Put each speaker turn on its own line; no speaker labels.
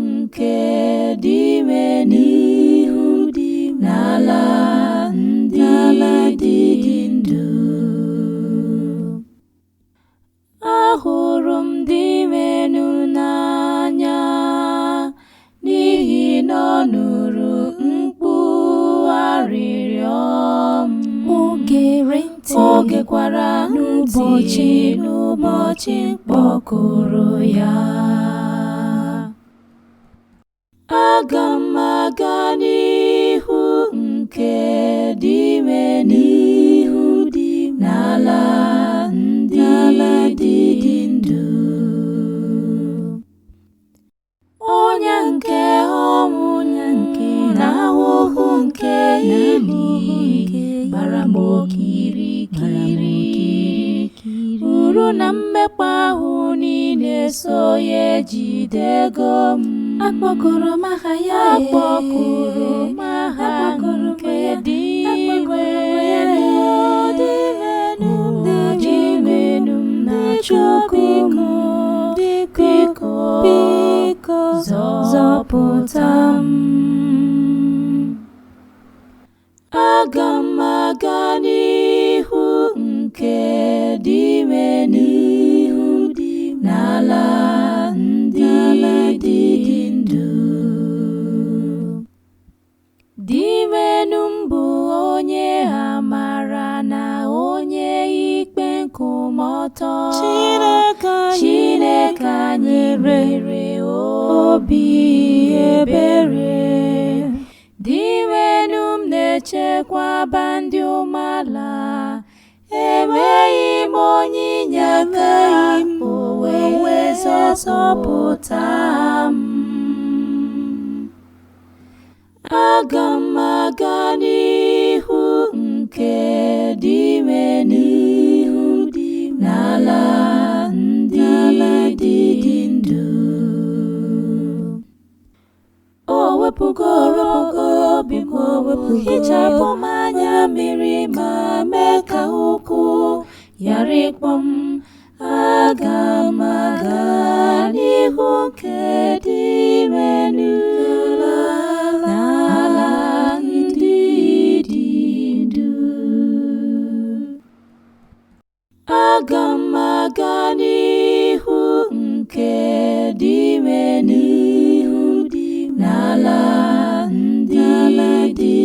nke dị ime n'ihu n'ala ndị dị ndụ. Ahụrụ m dị menụ n'anya n'ihi na ọ nụrụ mkpu arịrịọ m.
O gere ntị,
O gekwara ntị n'ụbọchị mkpọkụrụ ya. Aga m aga n'ihu nke dị ime n'ihu n'ala ndị dị ndụ. Onye nke ọnwụ na ahụhụ nke ili gbara m okirikiri. Uru na mmekpa ahụ niile so ya ejidego m.
akpọkọrọ m aha ya,
Akpọkụrụ m aha nke dị menụ na Chukwu m, biko zọpụta m. Aga m aga n'ihu nke dị ime n'ihu n'ala ndị dị ndụ. Dị menụ m bụ onye amara na onye ikpe nkwụmọtọ. Chineke anyị nwere obi ebere. Dị menụ m na-echekwaba ndị umeala. Enweghị m onye inyeaka, o wee zọpụta m. Aga m aga n'ihu nke dị ime n'ihu n'ala ndị dị ndụ. O wepụgo obi m, hichapụ m anya mmiri ma mee ka ụkwụ ghara ịkpọ m. Aga m aga n'ihu nke dị ime n'ala ndị dị ndụ. Aga m aga n'ihu nke dị ime n'ihu n'ala ndị dị